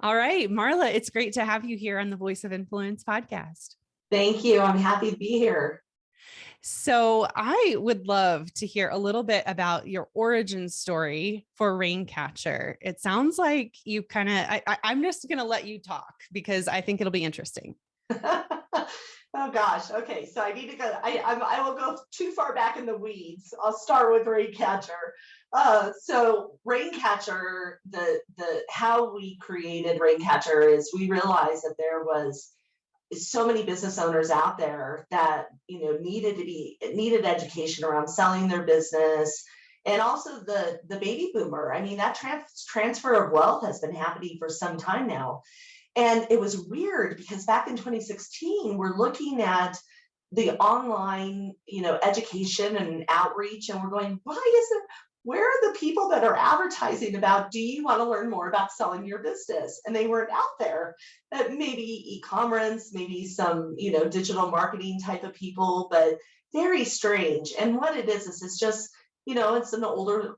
All right, Marla, it's great to have you here on the Voice of Influence podcast. Thank you. I'm happy to be here. So I would love to hear a little bit about your origin story for Ringcatcher. It sounds like you kind of, I'm just going to let you talk because I think it'll be interesting. Oh gosh. Okay. So I need to go. I will go too far back in the weeds. I'll start with Ringcatcher. So Ringcatcher, the how we created Ringcatcher is we realized that there was so many business owners out there that needed education around selling their business, and also the baby boomer. I mean, that transfer of wealth has been happening for some time now. And it was weird because back in 2016, we're looking at the online, education and outreach, and we're going, where are the people that are advertising about, do you want to learn more about selling your business? And they weren't out there. Maybe e-commerce, maybe some, digital marketing type of people, but very strange. And what it is it's just, it's an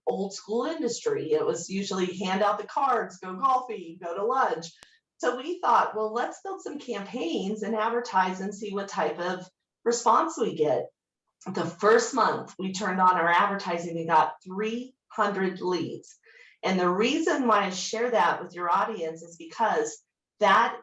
old school industry. It was usually hand out the cards, go golfing, go to lunch. So we thought, well, let's build some campaigns and advertise and see what type of response we get. The first month we turned on our advertising, we got 300 leads. And the reason why I share that with your audience is because that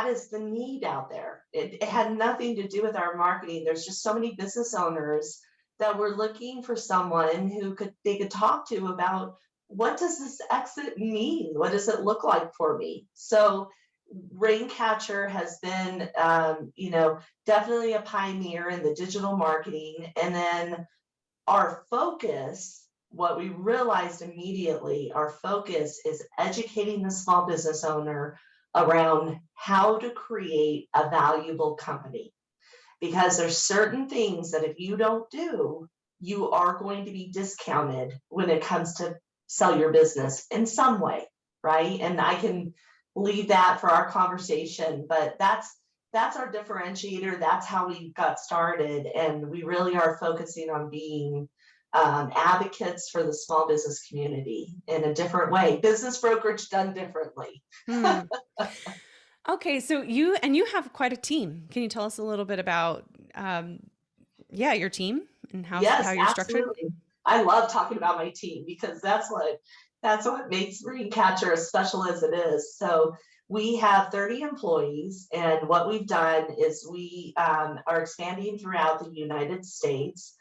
is the need out there. It had nothing to do with our marketing. There's just so many business owners that were looking for someone who they could talk to about, what does this exit mean? What does it look like for me? So Ringcatcher has been, definitely a pioneer in the digital marketing. And then our focus, what we realized immediately, our focus is educating the small business owner around how to create a valuable company. Because there's certain things that if you don't do, you are going to be discounted when it comes to sell your business in some way, right? And I can leave that for our conversation, but that's our differentiator. That's how we got started, and we really are focusing on being advocates for the small business community in a different way. Business brokerage done differently. Okay, so you have quite a team. Can you tell us a little bit about your team and how you're structured? Absolutely. I love talking about my team because that's what makes Ringcatcher as special as it is. So we have 30 employees, and what we've done is we are expanding throughout the United States.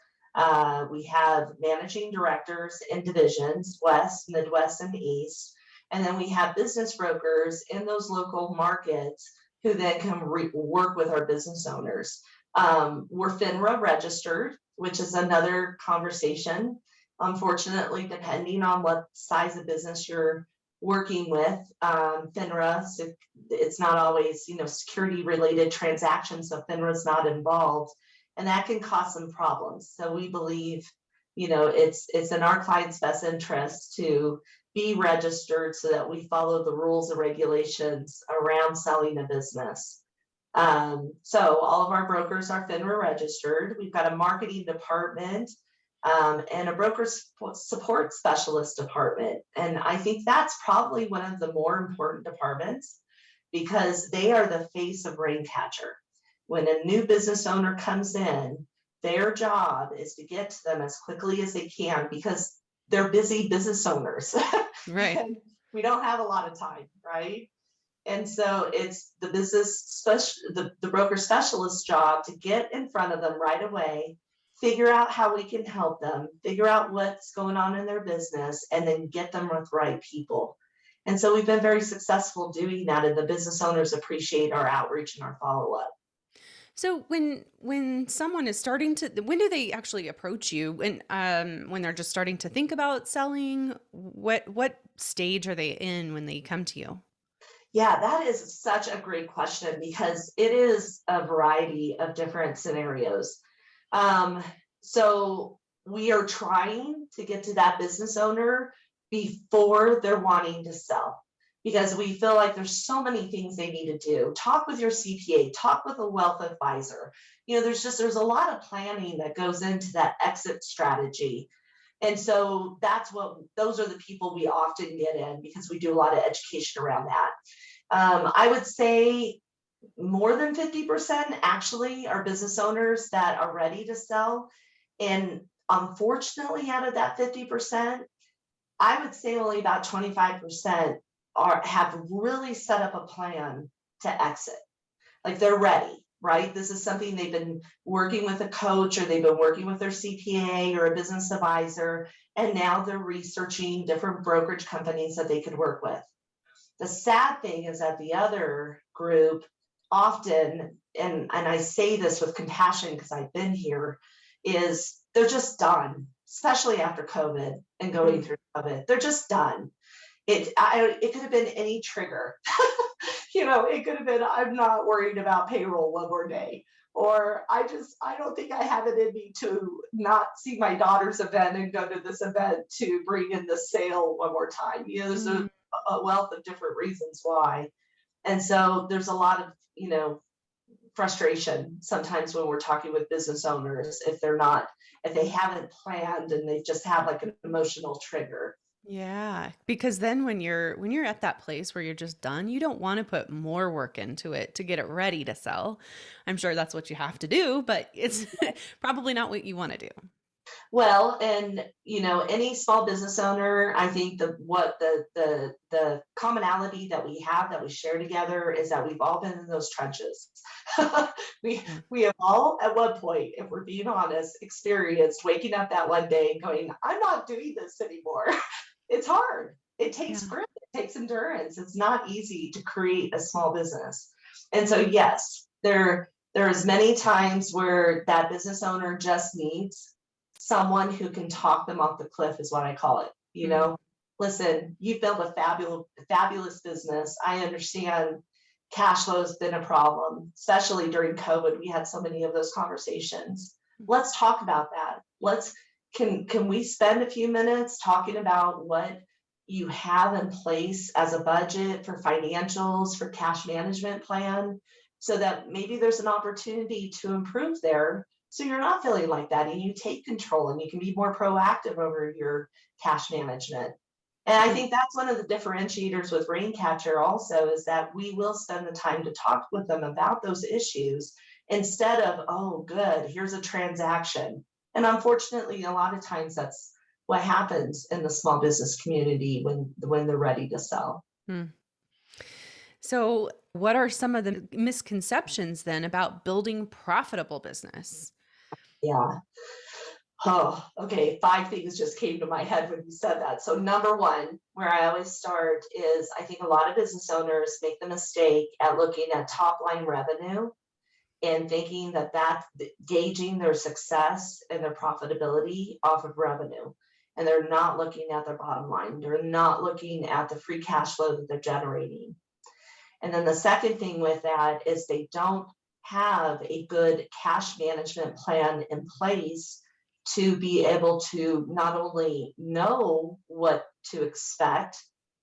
We have managing directors in divisions, West, Midwest, and East. And then we have business brokers in those local markets who then can work with our business owners. We're FINRA registered, which is another conversation. Unfortunately, depending on what size of business you're working with, FINRA, so it's not always, security related transactions, so FINRA is not involved, and that can cause some problems. So we believe, it's in our client's best interest to be registered so that we follow the rules and regulations around selling a business. So all of our brokers are FINRA registered. We've got a marketing department and a broker support specialist department. And I think that's probably one of the more important departments because they are the face of Ringcatcher. When a new business owner comes in, their job is to get to them as quickly as they can because they're busy business owners. Right. And we don't have a lot of time, right? And so it's the the broker specialist job to get in front of them right away, figure out how we can help them, figure out what's going on in their business, and then get them with the right people. And so we've been very successful doing that, and the business owners appreciate our outreach and our follow-up. So when someone is starting to, when do they actually approach you? When they're just starting to think about selling, what stage are they in when they come to you? Yeah, that is such a great question because it is a variety of different scenarios. So we are trying to get to that business owner before they're wanting to sell because we feel like there's so many things they need to do. Talk with your CPA, talk with a wealth advisor. There's a lot of planning that goes into that exit strategy. And so those are the people we often get in because we do a lot of education around that. I would say more than 50% actually are business owners that are ready to sell. And unfortunately, out of that 50%, I would say only about 25% have really set up a plan to exit. Like they're ready, right? This is something they've been working with a coach, or they've been working with their CPA or a business advisor, and now they're researching different brokerage companies that they could work with. The sad thing is that the other group often, and I say this with compassion because I've been here, is they're just done, especially after COVID and going through COVID. They're just done. It could have been any trigger. It could have been, I'm not worried about payroll one more day. Or I don't think I have it in me to not see my daughter's event and go to this event to bring in the sale one more time. There's a wealth of different reasons why. And so there's a lot of, frustration sometimes when we're talking with business owners if they haven't planned and they just have like an emotional trigger. Yeah, because then when you're at that place where you're just done, you don't want to put more work into it to get it ready to sell. I'm sure that's what you have to do, but it's probably not what you want to do. Well, and any small business owner, I think the commonality that we have, that we share together, is that we've all been in those trenches. we have all at one point, if we're being honest, experienced waking up that one day and going, I'm not doing this anymore. It's hard. It takes grit, it takes endurance. It's not easy to create a small business. And so yes, there's many times where that business owner just needs someone who can talk them off the cliff, is what I call it. Listen, you've built a fabulous business. I understand cash flow has been a problem, especially during COVID. We had so many of those conversations. Let's talk about that. Can we spend a few minutes talking about what you have in place as a budget for financials, for cash management plan, so that maybe there's an opportunity to improve there, so you're not feeling like that and you take control and you can be more proactive over your cash management. And I think that's one of the differentiators with Ringcatcher also, is that we will spend the time to talk with them about those issues instead of, oh, good, here's a transaction. And unfortunately, a lot of times that's what happens in the small business community when they're ready to sell. So what are some of the misconceptions then about building profitable business? Yeah. Oh, okay. 5 things just came to my head when you said that. So number one, where I always start is, I think a lot of business owners make the mistake at looking at top line revenue and thinking that that's gauging their success and their profitability off of revenue. And they're not looking at their bottom line. They're not looking at the free cash flow that they're generating. And then the second thing with that is they don't have a good cash management plan in place to be able to not only know what to expect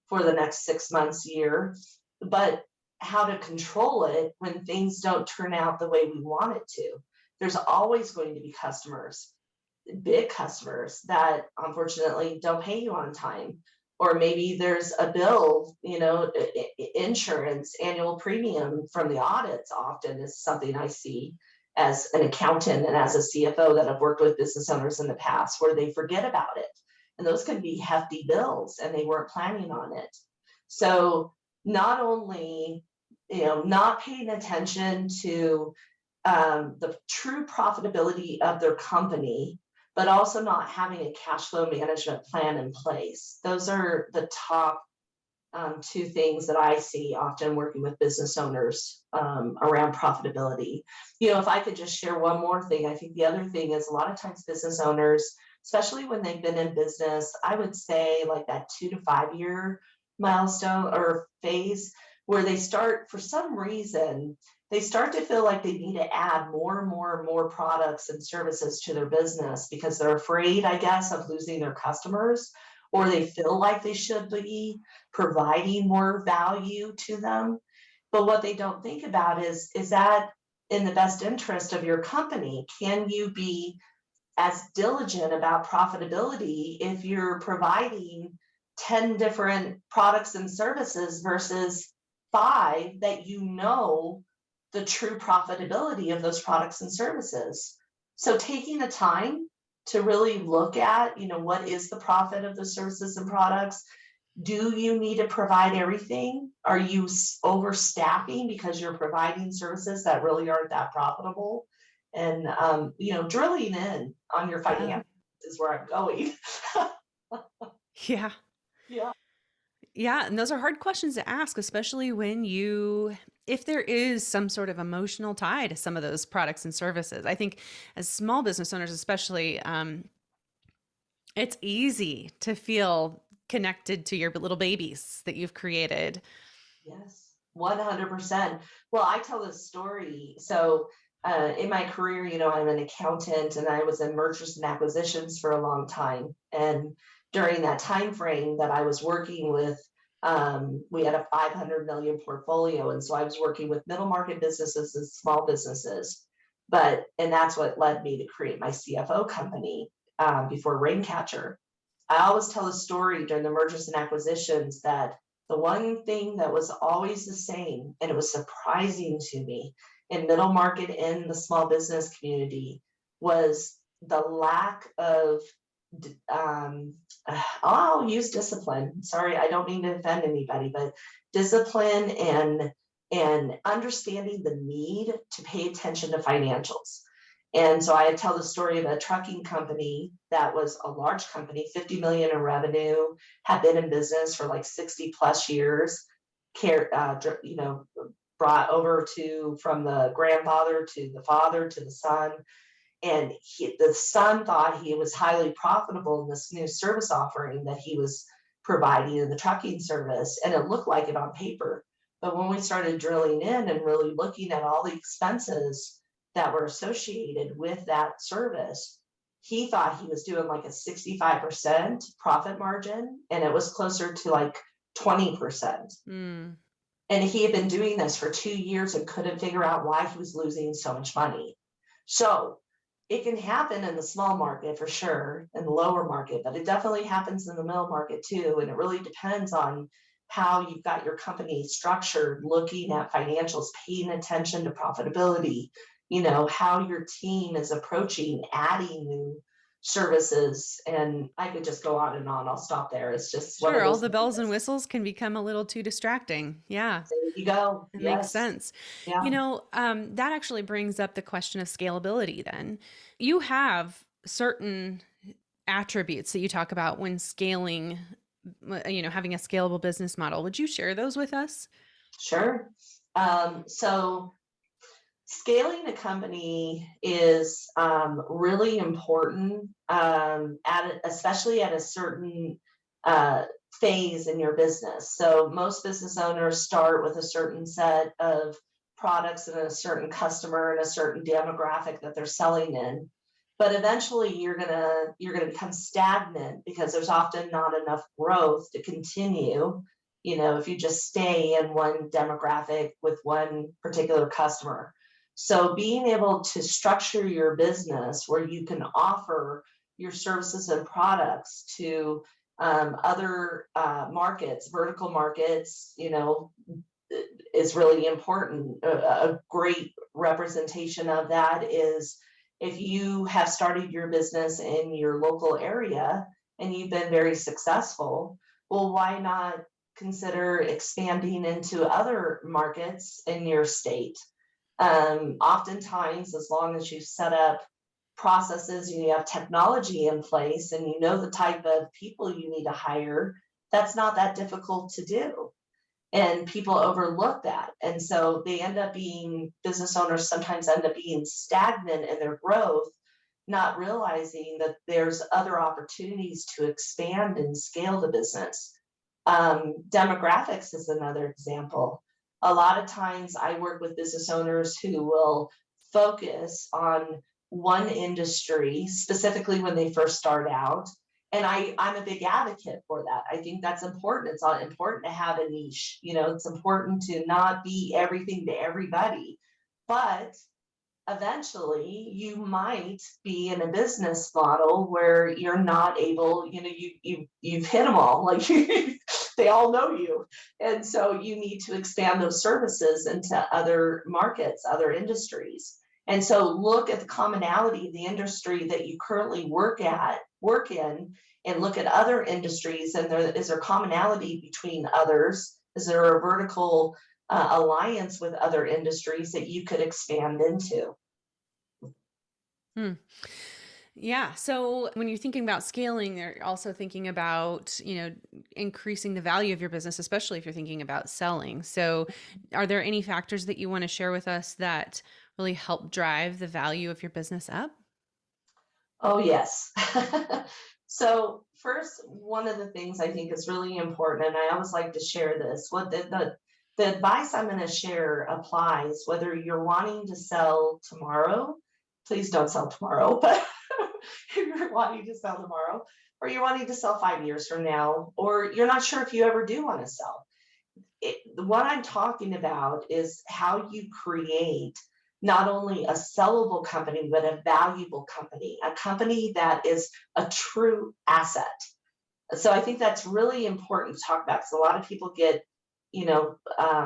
for the next 6 months, year, but how to control it when things don't turn out the way we want it to. There's always going to be customers, big customers, that unfortunately don't pay you on time. Or maybe there's a bill, insurance, annual premium from the audits often is something I see as an accountant and as a CFO that have worked with business owners in the past, where they forget about it. And those can be hefty bills and they weren't planning on it. So not only, not paying attention to the true profitability of their company, but also not having a cash flow management plan in place. Those are the top 2 things that I see often working with business owners around profitability. If I could just share one more thing, I think the other thing is a lot of times business owners, especially when they've been in business, I would say like that 2 to 5 year milestone or phase, where they start, for some reason, they start to feel like they need to add more and more products and services to their business because they're afraid, I guess, of losing their customers, or they feel like they should be providing more value to them. But what they don't think about is that in the best interest of your company? Can you be as diligent about profitability if you're providing 10 different products and services versus 5, that you know the true profitability of those products and services. So taking the time to really look at, what is the profit of the services and products? Do you need to provide everything? Are you overstaffing because you're providing services that really aren't that profitable? And, drilling in on your Yeah. finances is where I'm going. Yeah. Yeah. Yeah. And those are hard questions to ask, especially if there is some sort of emotional tie to some of those products and services. I think as small business owners, especially, it's easy to feel connected to your little babies that you've created. Yes, 100%. Well, I tell this story. So, in my career, I'm an accountant and I was in mergers and acquisitions for a long time. And during that time frame that I was working with, we had a 500 million portfolio. And so I was working with middle market businesses and small businesses. And that's what led me to create my CFO company before Ringcatcher. I always tell a story during the mergers and acquisitions that the one thing that was always the same, and it was surprising to me in middle market and the small business community, was the lack of, um, I'll use discipline. Sorry, I don't mean to offend anybody, but discipline and understanding the need to pay attention to financials. And so I tell the story of a trucking company that was a large company, 50 million in revenue, had been in business for like 60 plus years, brought over from the grandfather to the father to the son. And the son thought he was highly profitable in this new service offering that he was providing in the trucking service. And it looked like it on paper. But when we started drilling in and really looking at all the expenses that were associated with that service, he thought he was doing like a 65% profit margin, and it was closer to like 20%. Mm. And he had been doing this for 2 years and couldn't figure out why he was losing so much money. So it can happen in the small market for sure, in the lower market, but it definitely happens in the middle market too. And it really depends on how you've got your company structured, looking at financials, paying attention to profitability, how your team is approaching adding new services. And I could just go on and on. I'll stop there. It's just one of Sure. All those the bells and things. whistles can become a little too distracting. Yeah. There you go. It makes Yes. sense. Yeah. That actually brings up the question of scalability then. You have certain attributes that you talk about when scaling, having a scalable business model. Would you share those with us? Sure. So scaling a company is really important, especially at a certain phase in your business. So most business owners start with a certain set of products and a certain customer and a certain demographic that they're selling in. But eventually you're gonna become stagnant because there's often not enough growth to continue, if you just stay in one demographic with one particular customer. So being able to structure your business where you can offer your services and products to other markets, vertical markets, is really important. A great representation of that is if you have started your business in your local area and you've been very successful, well, why not consider expanding into other markets in your state? Oftentimes, as long as you set up processes and you have technology in place and you know the type of people you need to hire, that's not that difficult to do. And people overlook that. And so business owners sometimes end up being stagnant in their growth, not realizing that there's other opportunities to expand and scale the business. Demographics is another example. A lot of times I work with business owners who will focus on one industry, specifically when they first start out. And I'm a big advocate for that. I think that's important. It's important to have a niche. It's important to not be everything to everybody. But eventually you might be in a business model where you're not able, you've hit them all. Like They all know you. And so you need to expand those services into other markets, other industries. And so look at the commonality of the industry that you currently work in, and look at other industries. And is there commonality between others? Is there a vertical alliance with other industries that you could expand into? Yeah. So when you're thinking about scaling, they're also thinking about, increasing the value of your business, especially if you're thinking about selling. So are there any factors that you want to share with us that really help drive the value of your business up? Oh, yes. So first, one of the things I think is really important, and I always like to share this, what the advice I'm going to share applies whether you're wanting to sell tomorrow. Please don't sell tomorrow, but if you're wanting to sell tomorrow, or you're wanting to sell 5 years from now, or you're not sure if you ever do want to sell. What I'm talking about is how you create not only a sellable company, but a valuable company, a company that is a true asset. So I think that's really important to talk about, because a lot of people get,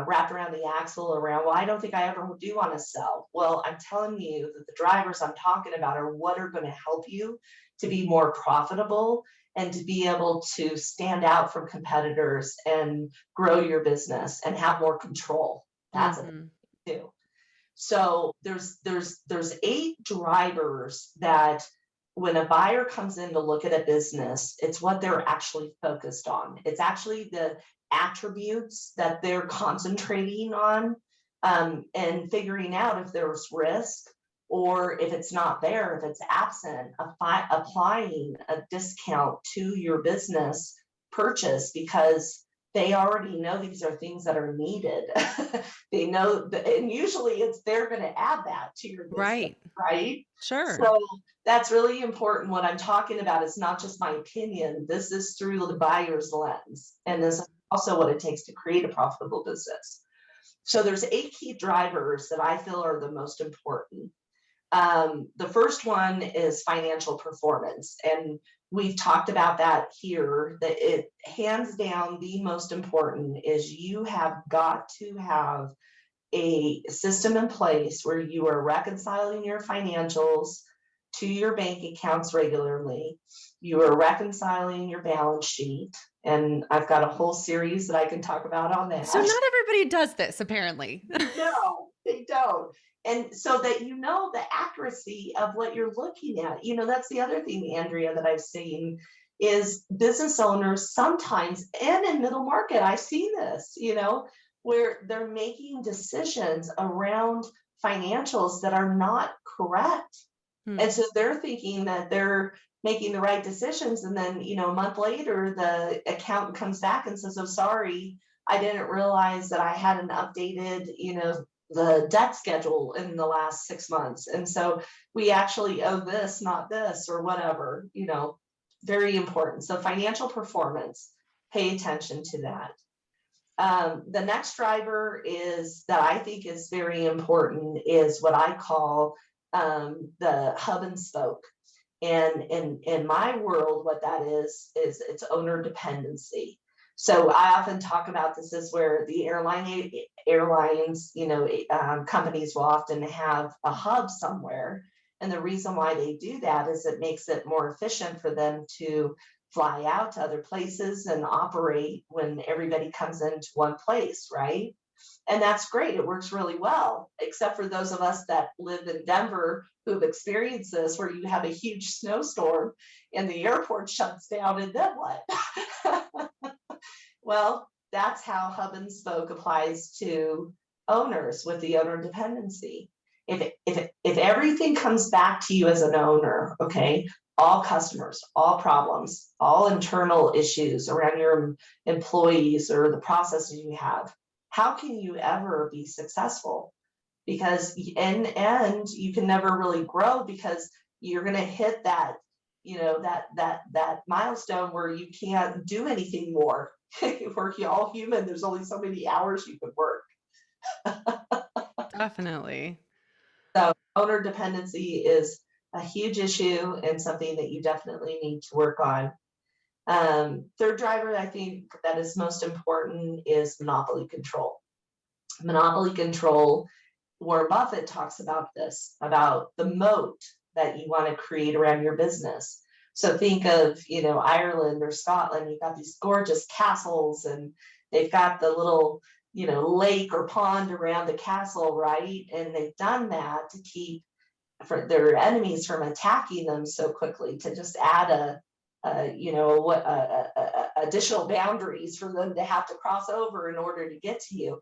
wrapped around the axle around, well, I don't think I ever do want to sell. Well, I'm telling you that the drivers I'm talking about are what are going to help you to be more profitable and to be able to stand out from competitors and grow your business and have more control. That's a thing too. So there's 8 drivers that when a buyer comes in to look at a business, it's what they're actually focused on. It's actually the attributes that they're concentrating on, and figuring out if there's risk, or if it's not there, if it's absent, applying a discount to your business purchase, because they already know these are things that are needed. They know, and usually they're going to add that to your business, right? Sure. So that's really important. What I'm talking about is not just my opinion. This is through the buyer's lens, and this is also what it takes to create a profitable business. So there's 8 key drivers that I feel are the most important. The first one is financial performance, and we've talked about that here, that it hands down the most important is you have got to have a system in place where you are reconciling your financials to your bank accounts regularly. You are reconciling your balance sheet. And I've got a whole series that I can talk about on that. So not everybody does this, apparently. No, they don't. And so that the accuracy of what you're looking at. That's the other thing, Andrea, that I've seen is business owners sometimes, and in middle market, I see this, where they're making decisions around financials that are not correct. And so they're thinking that they're making the right decisions. And then, a month later, the accountant comes back and says, oh, sorry, I didn't realize that I hadn't updated, the debt schedule in the last 6 months. And so we actually owe this, not this, or whatever, very important. So financial performance, pay attention to that. The next driver is that I think is very important is what I call the hub and spoke. And in my world, what that is it's owner dependency. So I often talk about this as where the airlines, companies will often have a hub somewhere. And the reason why they do that is it makes it more efficient for them to fly out to other places and operate when everybody comes into one place, right? And that's great. It works really well, except for those of us that live in Denver who've experienced this, where you have a huge snowstorm and the airport shuts down, and then what? Well, that's how hub and spoke applies to owners with the owner dependency. If everything comes back to you as an owner, okay, all customers, all problems, all internal issues around your employees or the processes you have, how can you ever be successful? Because and you can never really grow, because you're going to hit that, that milestone where you can't do anything more. We're all human. There's only so many hours you can work. Definitely. So owner dependency is a huge issue and something that you definitely need to work on. Third driver, I think that is most important is monopoly control. Monopoly control, Warren Buffett talks about this, about the moat that you want to create around your business. So think of, Ireland or Scotland, you've got these gorgeous castles and they've got the little, lake or pond around the castle, right? And they've done that to keep for their enemies from attacking them so quickly, to just add additional boundaries for them to have to cross over in order to get to you.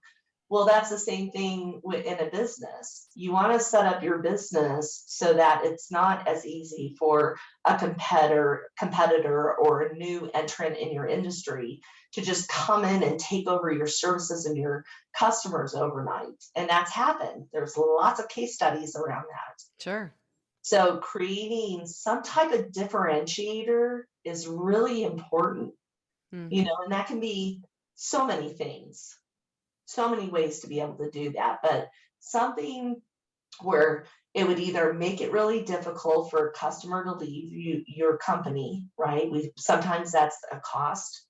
Well, that's the same thing in a business. You want to set up your business so that it's not as easy for a competitor or a new entrant in your industry to just come in and take over your services and your customers overnight. And that's happened. There's lots of case studies around that. Sure. So creating some type of differentiator is really important, and that can be so many things. So many ways to be able to do that, but something where it would either make it really difficult for a customer to leave your company, right? Sometimes that's a cost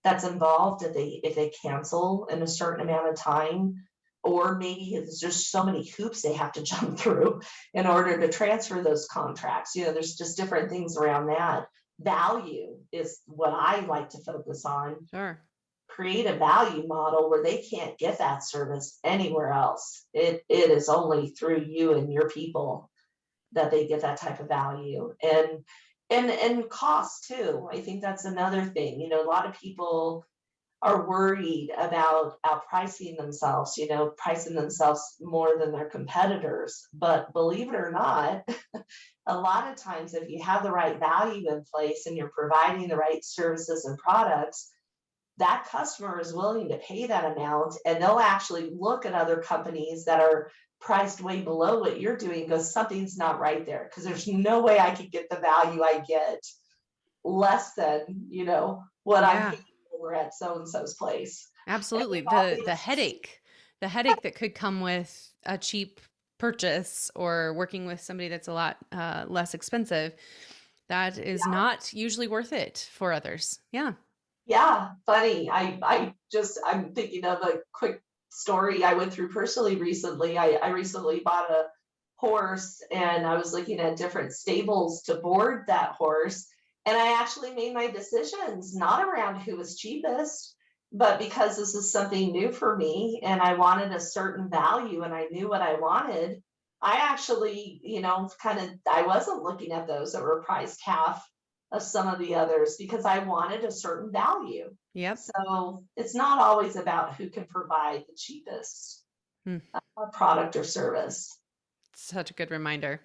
that's involved if they cancel in a certain amount of time, or maybe it's just so many hoops they have to jump through in order to transfer those contracts. There's just different things around that. Value is what I like to focus on. Sure. Create a value model where they can't get that service anywhere else. It is only through you and your people that they get that type of value, and cost too. I think that's another thing. A lot of people are worried about outpricing themselves, pricing themselves more than their competitors. But believe it or not, a lot of times if you have the right value in place and you're providing the right services and products, that customer is willing to pay that amount, and they'll actually look at other companies that are priced way below what you're doing and go, something's not right there, because there's no way I could get the value I get less than, what I'm paying for at so-and-so's place. Absolutely. The headache that could come with a cheap purchase or working with somebody that's a lot less expensive, that is not usually worth it for others. Yeah. Yeah, funny. I'm thinking of a quick story I went through personally recently. I recently bought a horse, and I was looking at different stables to board that horse. And I actually made my decisions not around who was cheapest, but because this is something new for me and I wanted a certain value and I knew what I wanted. I actually, I wasn't looking at those that were priced half of some of the others because I wanted a certain value. Yep. So it's not always about who can provide the cheapest product or service. Such a good reminder.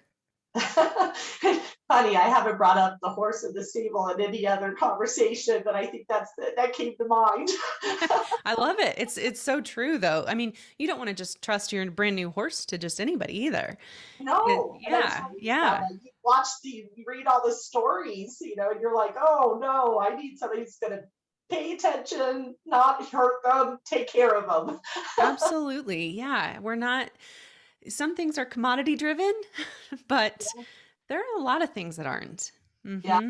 Funny, I haven't brought up the horse in the stable in any other conversation, but I think that came to mind. I love it. It's so true, though. I mean, you don't want to just trust your brand new horse to just anybody either. No. Yeah. You read all the stories, and you're like, oh no, I need somebody who's going to pay attention, not hurt them, take care of them. Absolutely. Yeah. Some things are commodity driven, but there are a lot of things that aren't. Mm-hmm. Yeah.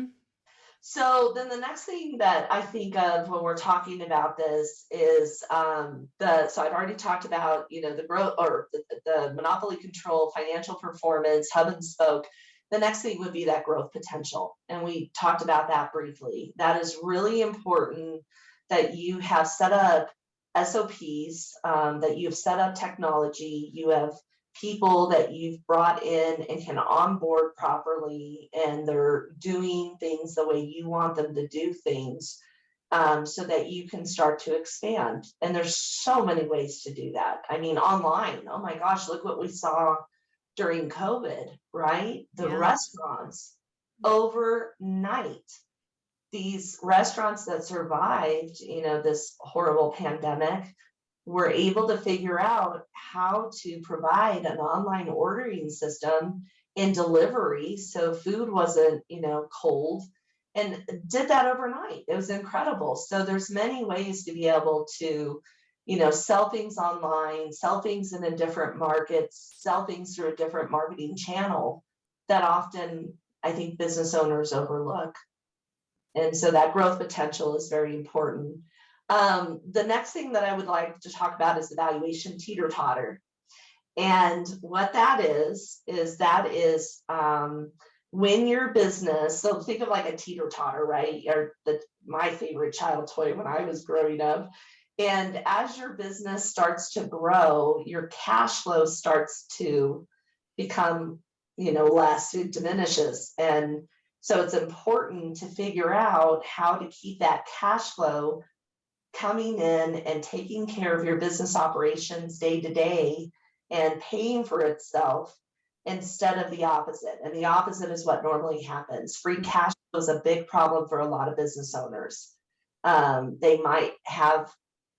So then the next thing that I think of when we're talking about this is so I've already talked about, the growth or the monopoly control, financial performance, hub and spoke. The next thing would be that growth potential. And we talked about that briefly. That is really important, that you have set up SOPs, that you have set up technology, you have people that you've brought in and can onboard properly, and they're doing things the way you want them to do things, so that you can start to expand. And there's so many ways to do that. I mean, online, oh my gosh, look what we saw during COVID, right? The restaurants overnight, these restaurants that survived, this horrible pandemic, were able to figure out how to provide an online ordering system and delivery so food wasn't, cold, and did that overnight. It was incredible. So there's many ways to be able to, sell things online, sell things in a different markets, sell things through a different marketing channel that often I think business owners overlook. And so that growth potential is very important. The next thing that I would like to talk about is the valuation teeter-totter. And what that is when your business, so think of like a teeter-totter, right? Or my favorite child toy when I was growing up. And as your business starts to grow, your cash flow starts to become, less, it diminishes. And so it's important to figure out how to keep that cash flow coming in and taking care of your business operations day to day and paying for itself instead of the opposite. And the opposite is what normally happens. Free cash flow is a big problem for a lot of business owners. They might have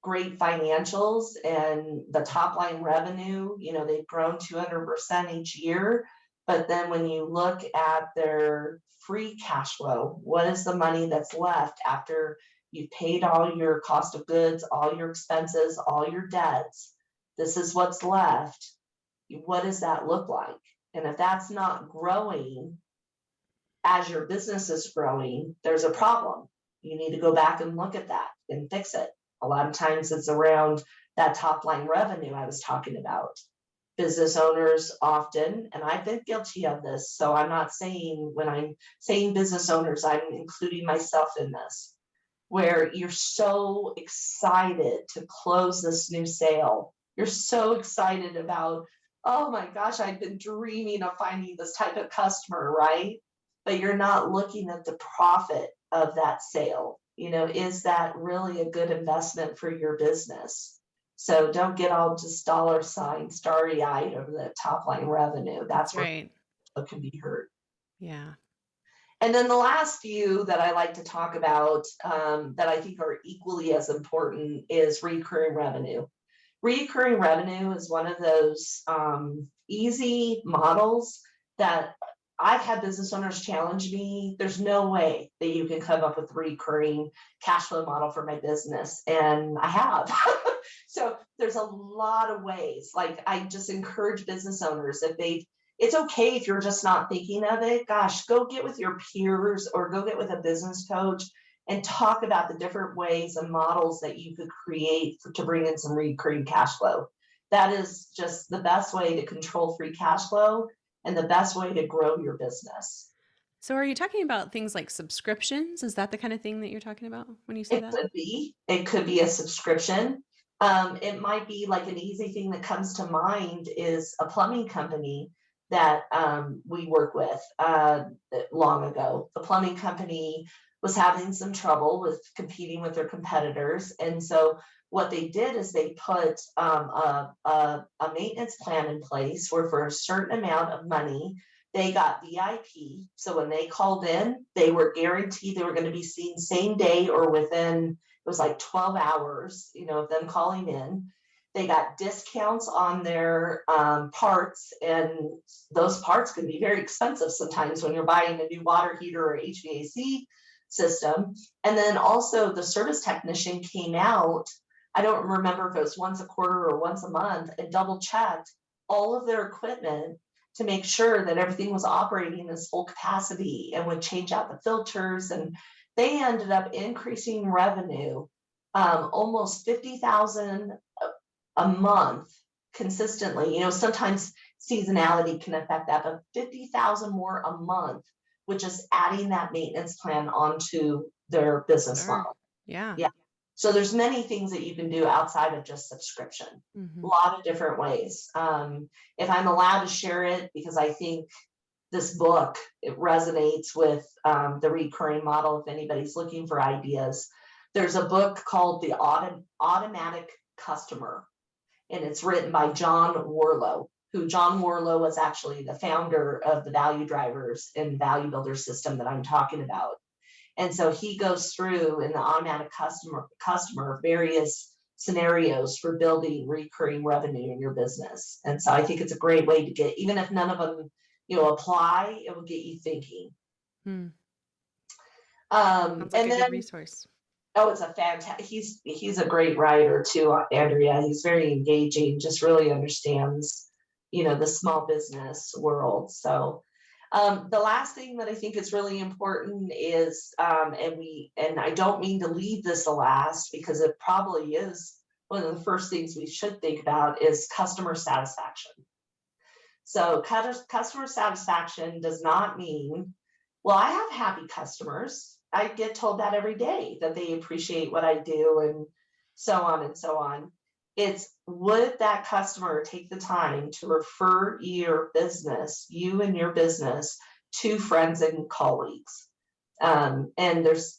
great financials and the top line revenue, they've grown 200% each year. But then when you look at their free cash flow, what is the money that's left after you've paid all your cost of goods, all your expenses, all your debts? This is what's left. What does that look like? And if that's not growing as your business is growing, there's a problem. You need to go back and look at that and fix it. A lot of times it's around that top line revenue I was talking about. Business owners often, and I've been guilty of this, so I'm not saying, when I'm saying business owners, I'm including myself in this, where you're so excited to close this new sale. You're so excited about, oh my gosh, I've been dreaming of finding this type of customer, right? But you're not looking at the profit of that sale. Is that really a good investment for your business? So don't get all just dollar sign starry-eyed over the top line revenue. That's right. What can be hurt. Yeah. And then the last few that I like to talk about that I think are equally as important is recurring revenue. Recurring revenue is one of those easy models that I've had business owners challenge me. There's no way that you can come up with a recurring cash flow model for my business. And I have. So there's a lot of ways. Like, I just encourage business owners, it's okay if you're just not thinking of it. Gosh, go get with your peers or go get with a business coach and talk about the different ways and models that you could create to bring in some recurring cash flow. That is just the best way to control free cash flow and the best way to grow your business. So are you talking about things like subscriptions? Is that the kind of thing that you're talking about when you say that? It could be a subscription. It might be like an easy thing that comes to mind is a plumbing company that we work with long ago. The plumbing company was having some trouble with competing with their competitors. And so what they did is they put a maintenance plan in place where for a certain amount of money, they got VIP. So when they called in, they were guaranteed they were going to be seen same day or within, it was like 12 hours, of them calling in. They got discounts on their parts, and those parts can be very expensive sometimes when you're buying a new water heater or HVAC system. And then also the service technician came out, I don't remember if it was once a quarter or once a month, and double checked all of their equipment to make sure that everything was operating at full capacity and would change out the filters. And they ended up increasing revenue almost $50,000 a month consistently. Sometimes seasonality can affect that, but $50,000 more a month with just adding that maintenance plan onto their business model. Yeah. So there's many things that you can do outside of just subscription. A lot of different ways. If I'm allowed to share it, because I think this book, it resonates with the recurring model. If anybody's looking for ideas, there's a book called The Automatic Customer, and it's written by John Warlow, who John Warlow was actually the founder of the value drivers and value builder system that I'm talking about. And so he goes through in the automatic customer various scenarios for building recurring revenue in your business. And so I think it's a great way to get, even if none of them, apply, it will get you thinking. Sounds like a good resource. Oh, it's a fantastic, he's a great writer too, Andrea. He's very engaging, just really understands, the small business world. So The last thing that I think is really important is, and I don't mean to leave this the last because it probably is one of the first things we should think about, is customer satisfaction. So customer satisfaction does not mean, well, I have happy customers. I get told that every day, that they appreciate what I do and so on and so on. It's, would that customer take the time to refer your business, you and your business, to friends and colleagues? And there's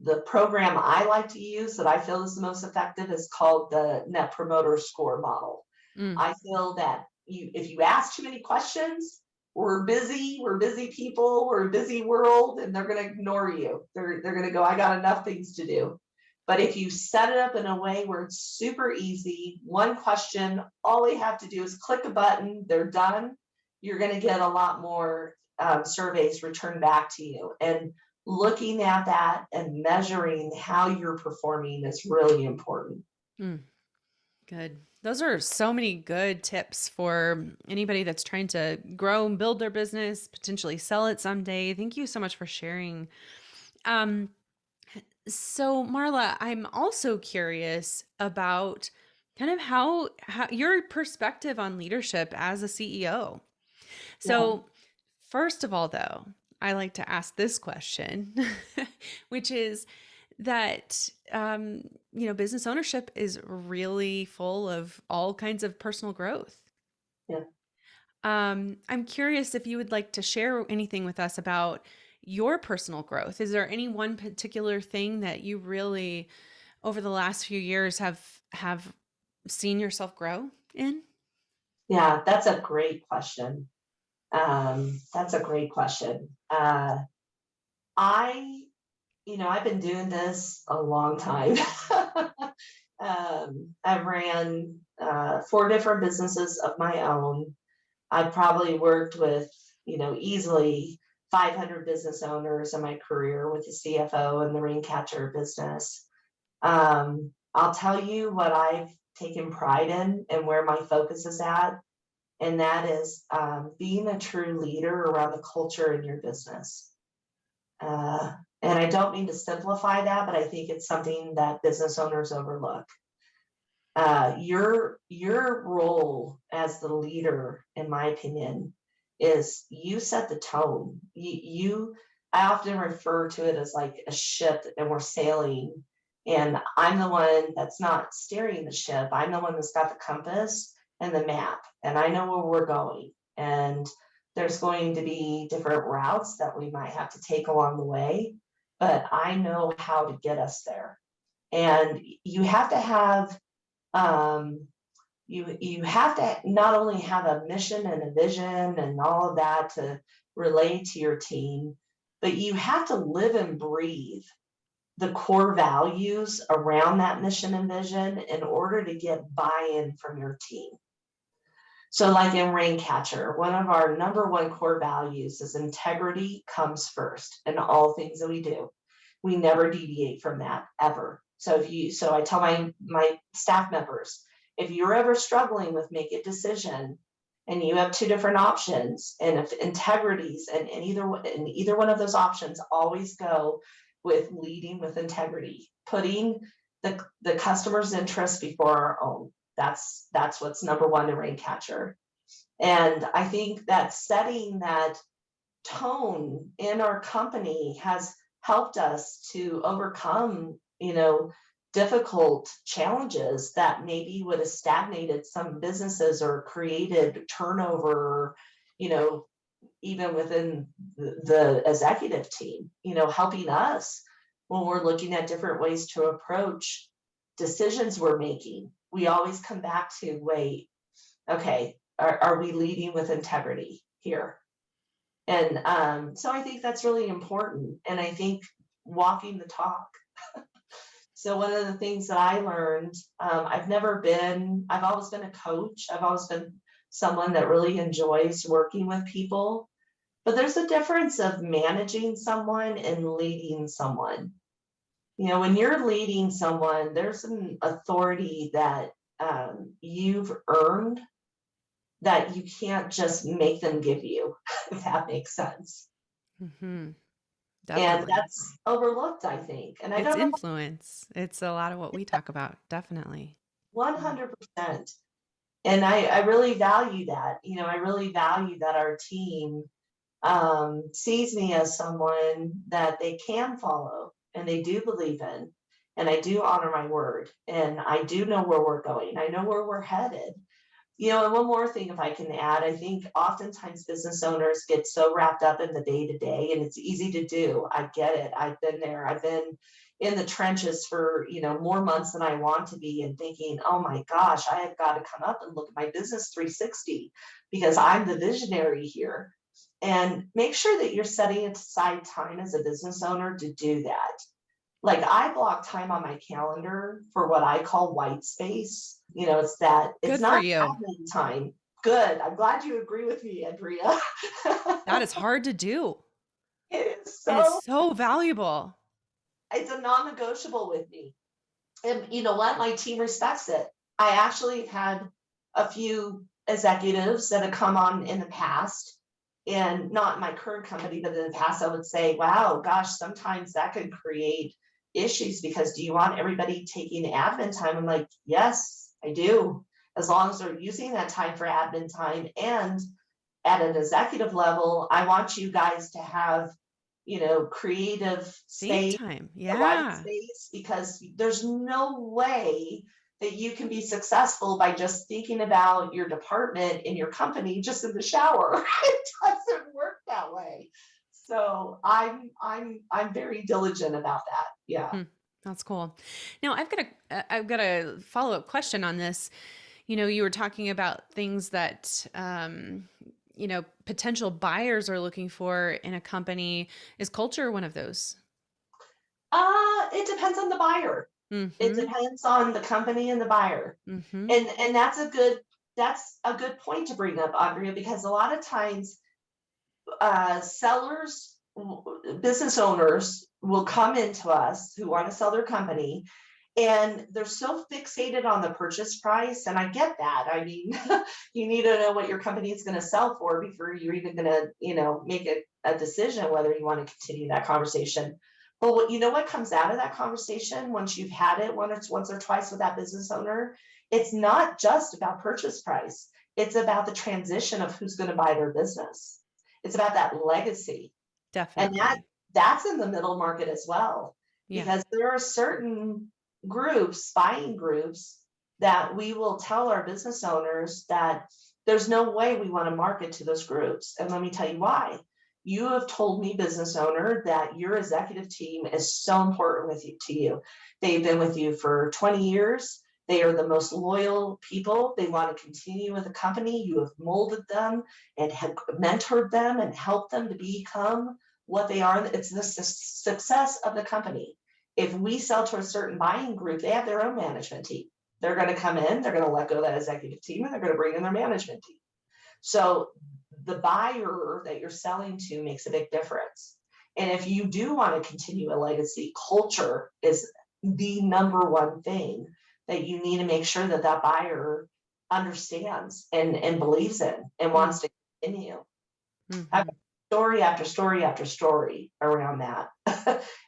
the program I like to use that I feel is the most effective is called the Net Promoter Score model. I feel that if you ask too many questions, we're busy people, we're a busy world, and they're going to ignore you. They're going to go, I got enough things to do. But if you set it up in a way where it's super easy, one question, all they have to do is click a button, they're done, you're going to get a lot more surveys returned back to you. And looking at that and measuring how you're performing is really important. Good. Those are so many good tips for anybody that's trying to grow and build their business, potentially sell it someday. Thank you so much for sharing. So Marla, I'm also curious about kind of how your perspective on leadership as a CEO. So first of all, though, I like to ask this question, which is that, business ownership is really full of all kinds of personal growth. Yeah. I'm curious if you would like to share anything with us about your personal growth. Is there any one particular thing that you really, over the last few years, have seen yourself grow in? Yeah, that's a great question. That's a great question. I've been doing this a long time. I've ran 4 different businesses of my own. I've probably worked with, easily 500 business owners in my career with the CFO and the Ringcatcher business. I'll tell you what I've taken pride in and where my focus is at, and that is being a true leader around the culture in your business. And I don't mean to simplify that, but I think it's something that business owners overlook. Your role as the leader, in my opinion, is you set the tone. I often refer to it as like a ship and we're sailing, and I'm the one that's not steering the ship. I'm the one that's got the compass and the map, and I know where we're going. And there's going to be different routes that we might have to take along the way, but I know how to get us there. And you have to have you have to not only have a mission and a vision and all of that to relate to your team, but you have to live and breathe the core values around that mission and vision in order to get buy-in from your team. So like in Ringcatcher, one of our number one core values is integrity comes first in all things that we do. We never deviate from that ever. So I tell my staff members, if you're ever struggling with make a decision and you have 2 different options, and if integrities and either one of those options, always go with leading with integrity, putting the customer's interests before our own. That's what's number one in Ringcatcher. And I think that setting that tone in our company has helped us to overcome, difficult challenges that maybe would have stagnated some businesses or created turnover, even within the executive team, helping us when we're looking at different ways to approach decisions we're making. We always come back to, wait, okay, are we leading with integrity here? And so I think that's really important. And I think walking the talk. So one of the things that I learned, I've always been a coach. I've always been someone that really enjoys working with people. But there's a difference of managing someone and leading someone. When you're leading someone, there's an authority that you've earned that you can't just make them give you, if that makes sense. Mm-hmm. And Definitely. that's overlooked, I think. And I It's don't know, influence. It's a lot of what we talk about. Definitely. Mm. 100%. And I really value that. I really value that our team sees me as someone that they can follow and they do believe in. And I do honor my word. And I do know where we're going. I know where we're headed. And one more thing, if I can add, I think oftentimes business owners get so wrapped up in the day to day, and it's easy to do. I get it. I've been there. I've been in the trenches for, more months than I want to be, and thinking, oh my gosh, I have got to come up and look at my business 360 because I'm the visionary here. And make sure that you're setting aside time as a business owner to do that. Like, I block time on my calendar for what I call white space. It's Good for not you. admin time. Good. I'm glad you agree with me, Andrea. That is hard to do. It is And it's so, so valuable. it's a non-negotiable with me. And you know what? My team respects it. I actually had a few executives that have come on in the past, and not in my current company, but in the past, I would say, wow, gosh, sometimes that could create issues because do you want everybody taking admin time? I'm like, yes, I do. As long as they're using that time for admin time, and at an executive level, I want you guys to have, creative Think space, time. the white Yeah. space, because there's no way that you can be successful by just thinking about your department in your company just in the shower. It doesn't work that way. So I'm very diligent about that. Yeah. Hmm. That's cool. Now I've got a follow-up question on this. You were talking about things that potential buyers are looking for in a company. Is culture one of those? It depends on the buyer. It Mm-hmm. depends on the company and the buyer. Mm-hmm. And that's a good point to bring up, Andrea, because a lot of times sellers, business owners will come into us who want to sell their company, and they're so fixated on the purchase price. And I get that. I mean, you need to know what your company is going to sell for before you're even going to, make a decision whether you want to continue that conversation. But what comes out of that conversation once you've had it once or twice with that business owner, it's not just about purchase price. It's about the transition of who's going to buy their business. It's about that legacy. And Definitely. that's in the middle market as well, Yeah. because there are certain groups, buying groups, that we will tell our business owners that there's no way we want to market to those groups. And let me tell you why. You have told me, business owner, that your executive team is so important to you. They've been with you for 20 years. They are the most loyal people. They want to continue with the company. You have molded them and have mentored them and helped them to become what they are. It's the success of the company. If we sell to a certain buying group, they have their own management team. They're going to come in, they're going to let go of that executive team, and they're going to bring in their management team. So the buyer that you're selling to makes a big difference. And if you do want to continue a legacy, culture is the number one thing that you need to make sure that that buyer understands and believes in and wants to continue. I've Mm-hmm. got story after story after story around that.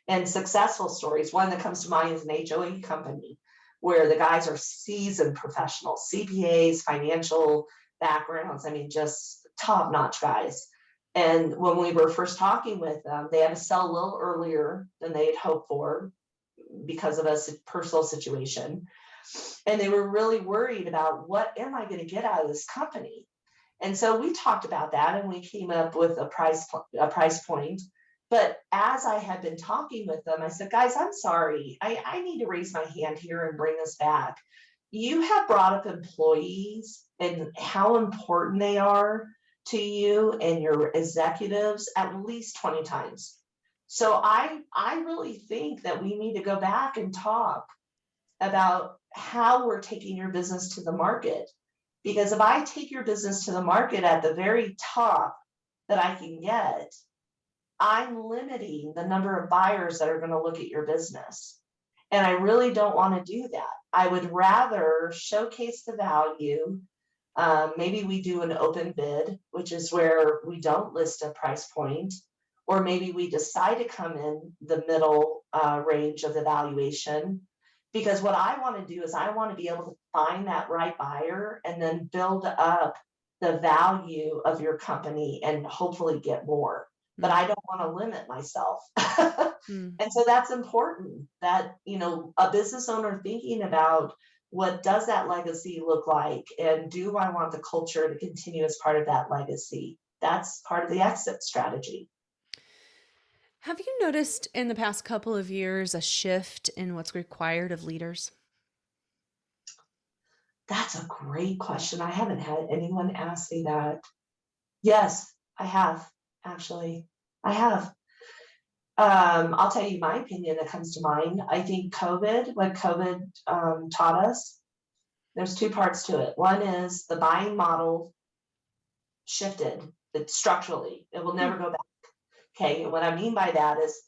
And successful stories. One that comes to mind is an HOA company where the guys are seasoned professionals, CPAs, financial backgrounds. I mean, just top notch guys. And when we were first talking with them, they had to sell a little earlier than they had hoped for because of a personal situation. And they were really worried about, what am I going to get out of this company? And so we talked about that, and we came up with a price point. But as I had been talking with them, I said, guys, I'm sorry. I need to raise my hand here and bring this back. You have brought up employees and how important they are to you and your executives at least 20 times. So I really think that we need to go back and talk about how we're taking your business to the market. Because if I take your business to the market at the very top that I can get, I'm limiting the number of buyers that are going to look at your business. And I really don't want to do that. I would rather showcase the value, Maybe we do an open bid, which is where we don't list a price point, or maybe we decide to come in the middle range of the valuation. Because what I want to do is I want to be able to find that right buyer and then build up the value of your company and hopefully get more. But I don't want to limit myself. And so that's important that, a business owner thinking about what does that legacy look like? And do I want the culture to continue as part of that legacy? That's part of the exit strategy. Have you noticed in the past couple of years a shift in what's required of leaders? That's a great question. I haven't had anyone ask me that. Yes, I have, actually. I have. I'll tell you my opinion that comes to mind. I think what COVID taught us, there's two parts to it. One is the buying model shifted structurally. It will never go back. Okay, and what I mean by that is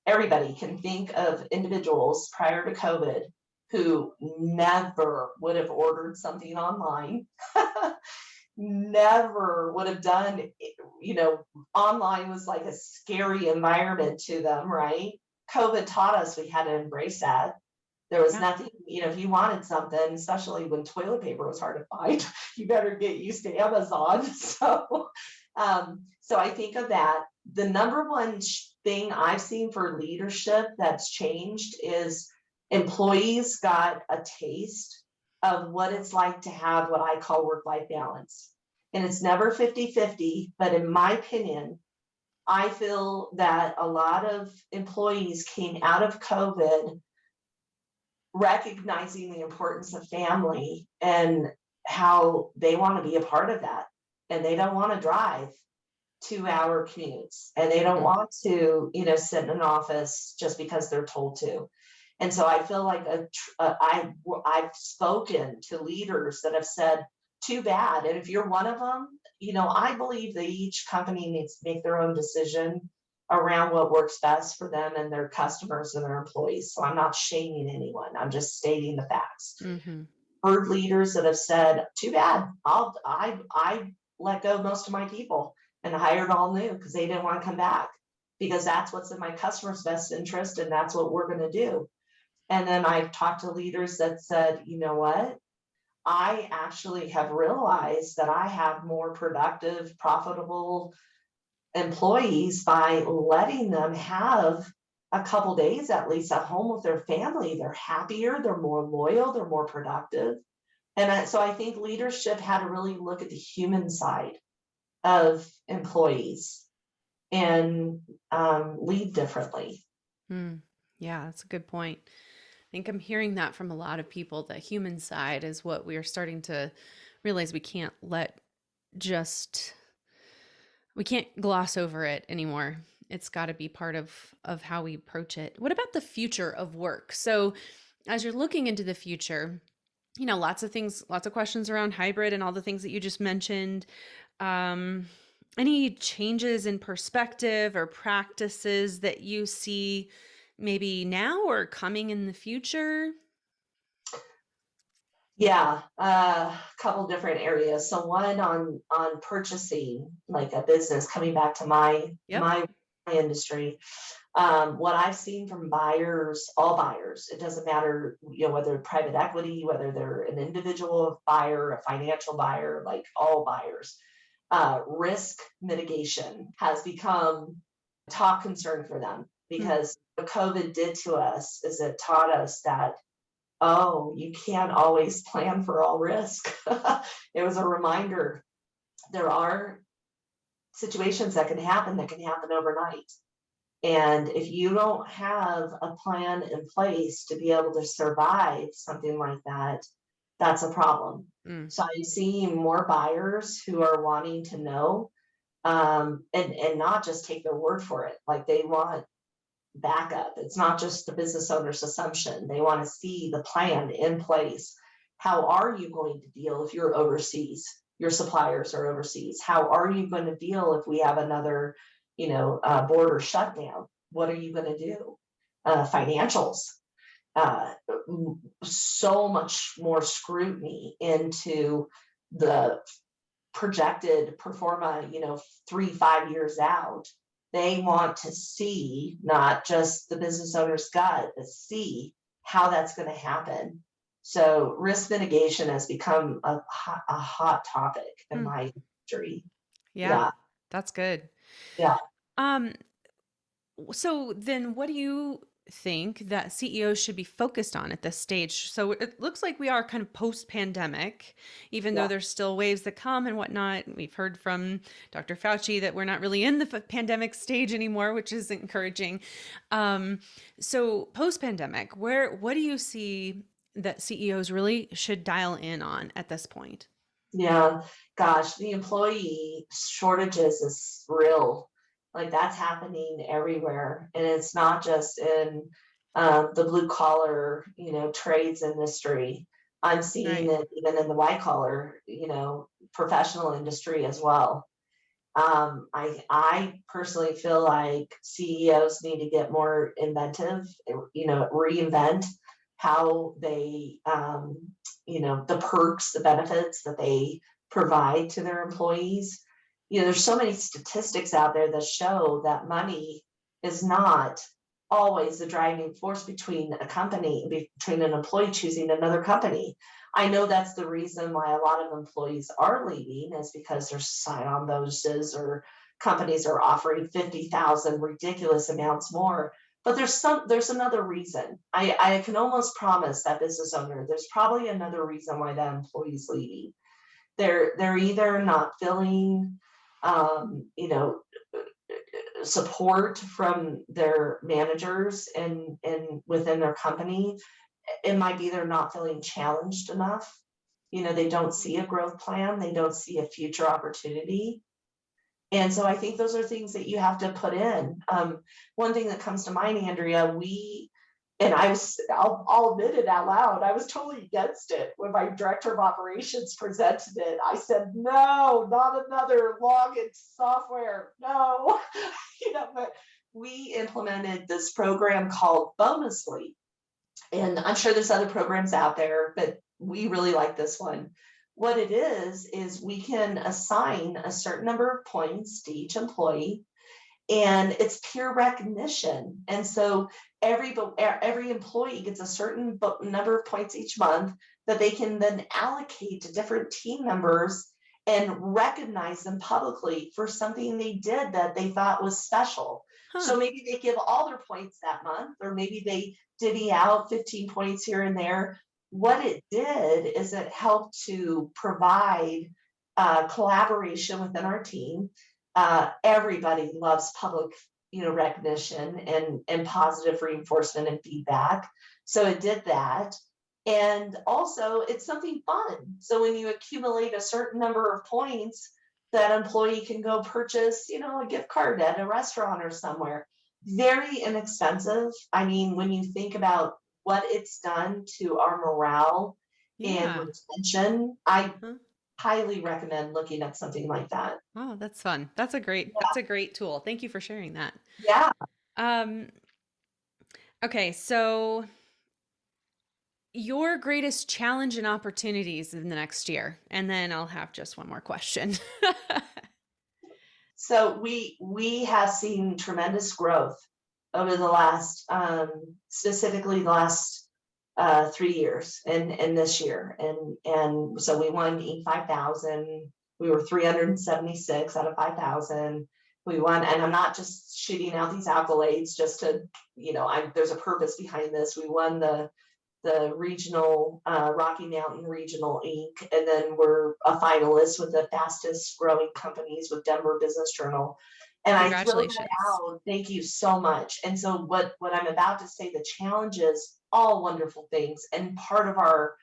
everybody can think of individuals prior to COVID who never would have ordered something online, never would have done, online was like a scary environment to them, right? COVID taught us we had to embrace that. There was nothing, if you wanted something, especially when toilet paper was hard to find, you better get used to Amazon. So I think of that. The number one thing I've seen for leadership that's changed is employees got a taste of what it's like to have what I call work-life balance. And it's never 50-50, but in my opinion, I feel that a lot of employees came out of COVID recognizing the importance of family and how they want to be a part of that. And they don't want to drive 2-hour commutes, and they don't want to, sit in an office just because they're told to. And so I feel like I've spoken to leaders that have said, too bad. And if you're one of them, I believe that each company needs to make their own decision around what works best for them and their customers and their employees. So I'm not shaming anyone. I'm just stating the facts. Heard leaders that have said, too bad. I let go most of my people and hired all new because they didn't want to come back, because that's what's in my customer's best interest. And that's what we're going to do. And then I've talked to leaders that said, you know what? I actually have realized that I have more productive, profitable employees by letting them have a couple days at least at home with their family. They're happier, they're more loyal, they're more productive. And so I think leadership had to really look at the human side of employees and lead differently. Yeah, that's a good point. I think I'm hearing that from a lot of people. The human side is what we are starting to realize we can't gloss over it anymore. It's got to be part of how we approach it. What about the future of work? So as you're looking into the future, lots of things, lots of questions around hybrid and all the things that you just mentioned. Any changes in perspective or practices that you see maybe now or coming in the future? Yeah, a couple different areas. So one on purchasing, like a business, coming back to my industry. What I've seen from buyers, all buyers, it doesn't matter, whether private equity, whether they're an individual buyer, a financial buyer, like all buyers, risk mitigation has become a top concern for them, because what COVID did to us is it taught us that, you can't always plan for all risk. It was a reminder. There are situations that can happen overnight. And if you don't have a plan in place to be able to survive something like that, that's a problem. So I'm seeing more buyers who are wanting to know, and not just take their word for it. Like, they want backup. It's not just the business owner's assumption. They want to see the plan in place. How are you going to deal if you're overseas? Your suppliers are overseas. How are you going to deal if we have another, border shutdown? What are you going to do? Financials. uh, so much more scrutiny into the projected performa, 3-5 years out. They want to see not just the business owner's gut, but see how that's going to happen. So risk mitigation has become a hot topic in my industry. Yeah, Yeah. that's good. Yeah. Um, so then what do you think that CEOs should be focused on at this stage? So it looks like we are kind of post-pandemic, even though Yeah. there's still waves that come and whatnot. We've heard from Dr. Fauci that we're not really in the pandemic stage anymore, which is encouraging. So post-pandemic, what do you see that CEOs really should dial in on at this point? Yeah, gosh, the employee shortages is real. Like that's happening everywhere, and it's not just in the blue collar, trades industry. I'm seeing Right. it even in the white collar, professional industry as well. I personally feel like CEOs need to get more inventive, reinvent how they, the perks, the benefits that they provide to their employees. There's so many statistics out there that show that money is not always the driving force between between an employee choosing another company. I know that's the reason why a lot of employees are leaving is because there's sign-on bonuses or companies are offering 50,000 ridiculous amounts more. But there's another reason. I can almost promise that business owner there's probably another reason why that employee's leaving. They're either not feeling support from their managers and within their company. It might be they're not feeling challenged enough. They don't see a growth plan, they don't see a future opportunity. And so I think those are things that you have to put in. One thing that comes to mind, Andrea, I'll admit it out loud, I was totally against it when my director of operations presented it. I said, no, not another login software, no. But we implemented this program called Bonusly. And I'm sure there's other programs out there, but we really like this one. What it is we can assign a certain number of points to each employee, and it's peer recognition. And so every employee gets a certain number of points each month that they can then allocate to different team members and recognize them publicly for something they did that they thought was special. Huh. So maybe they give all their points that month, or maybe they divvy out 15 points here and there. What it did is it helped to provide collaboration within our team. Everybody loves public, recognition and positive reinforcement and feedback. So it did that. And also it's something fun. So when you accumulate a certain number of points, that employee can go purchase, a gift card at a restaurant or somewhere. Very inexpensive. I mean, when you think about what it's done to our morale and Yeah. retention, I Huh? highly recommend looking at something like that. Oh, that's fun. That's a great tool. Thank you for sharing that. Yeah. Um, okay, so your greatest challenge and opportunities in the next year, and then I'll have just one more question. So we have seen tremendous growth over the last, specifically the last 3 years and this year. And so we won E5000. We were 376 out of 5,000. We won, and I'm not just shooting out these accolades just to, there's a purpose behind this. We won the regional Rocky Mountain Regional Inc. And then we're a finalist with the fastest growing companies with Denver Business Journal. And I throw that Congratulations. out. Thank you so much. And so what I'm about to say, the challenges, all wonderful things, and part of our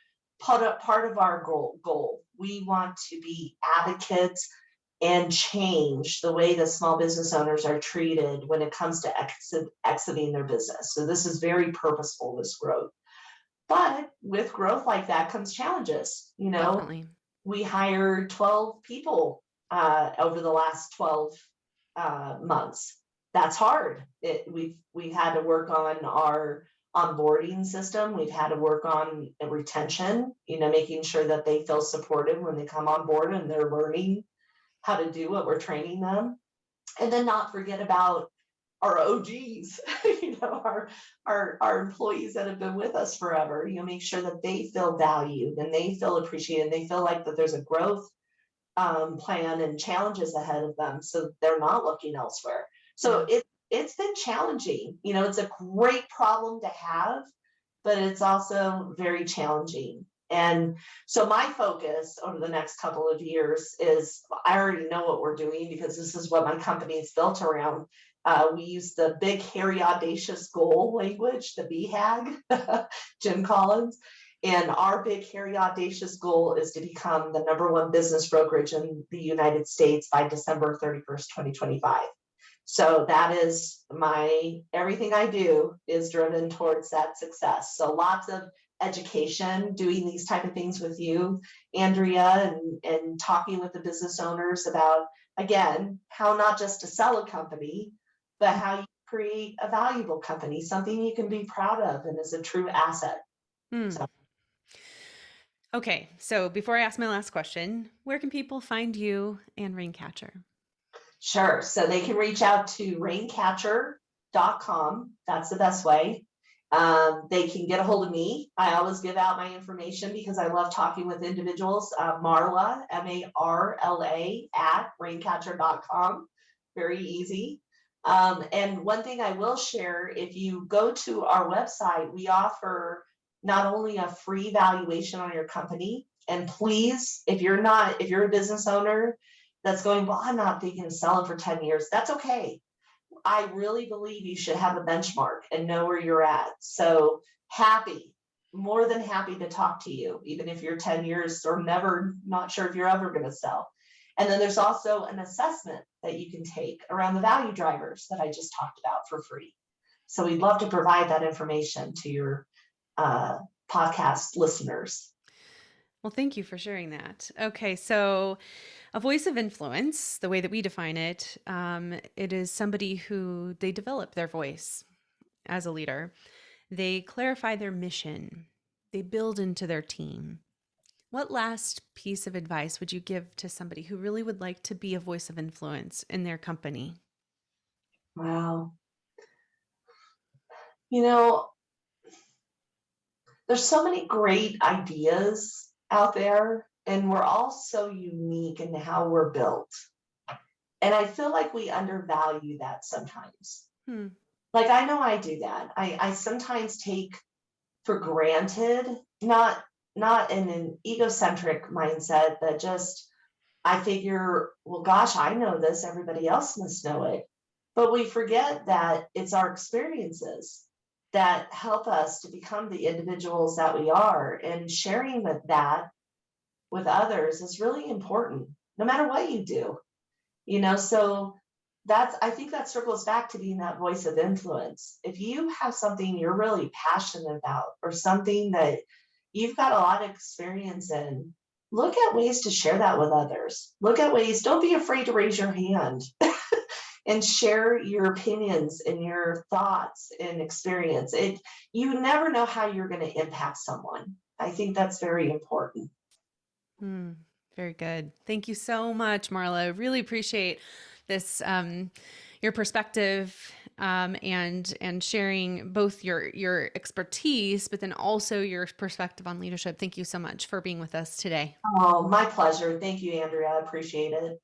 goal. We want to be advocates and change the way that small business owners are treated when it comes to exiting their business. So this is very purposeful, this growth. But with growth like that comes challenges. Definitely. We hired 12 people over the last 12 months. That's hard. We've had to work on onboarding system. We've had to work on retention, making sure that they feel supported when they come on board and they're learning how to do what we're training them. And then not forget about our OGs, our employees that have been with us forever. Make sure that they feel valued and they feel appreciated and they feel like that there's a growth plan and challenges ahead of them, so they're not looking elsewhere. So it's been challenging. It's a great problem to have, but it's also very challenging. And so my focus over the next couple of years is, I already know what we're doing because this is what my company is built around. We use the big, hairy, audacious goal language, the BHAG, Jim Collins. And our big, hairy, audacious goal is to become the #1 business brokerage in the United States by December 31st, 2025. So that is everything I do is driven towards that success. So lots of education, doing these type of things with you, Andrea, and talking with the business owners about, again, how not just to sell a company, but how you create a valuable company, something you can be proud of and is a true asset. So. Okay, so before I ask my last question, where can people find you and Ringcatcher? Sure. So they can reach out to ringcatcher.com. That's the best way. They can get a hold of me. I always give out my information because I love talking with individuals. Marla, Marla at ringcatcher.com. Very easy. And one thing I will share, if you go to our website, we offer not only a free valuation on your company, and please, if you're a business more that's going, well, I'm not thinking of selling for 10 years, that's okay. I really believe you should have a benchmark and know where you're at. So more than happy to talk to you, even if you're 10 years or not sure if you're ever going to sell. And then there's also an assessment that you can take around the value drivers that I just talked about for free. So we'd love to provide that information to your podcast listeners. Well, thank you for sharing that. Okay, so a voice of influence, the way that we define it, it is somebody who they develop their voice as a leader. They clarify their mission. They build into their team. What last piece of advice would you give to somebody who really would like to be a voice of influence in their company? Wow. There's so many great ideas out there, and we're all so unique in how we're built. And I feel like we undervalue that sometimes. Like, I know I do that. I sometimes take for granted, not in an egocentric mindset, but just, I figure, well, gosh, I know this, everybody else must know it. But we forget that it's our experiences that help us to become the individuals that we are, and sharing that with others is really important, no matter what you do. So I think that circles back to being that voice of influence. If you have something you're really passionate about, or something that you've got a lot of experience in, look at ways to share that with others. Don't be afraid to raise your hand and share your opinions and your thoughts and experience. You never know how you're going to impact someone. I think that's very important. Very good. Thank you so much, Marla. I really appreciate this, your perspective, and sharing both your expertise, but then also your perspective on leadership. Thank you so much for being with us today. Oh, my pleasure. Thank you, Andrea. I appreciate it.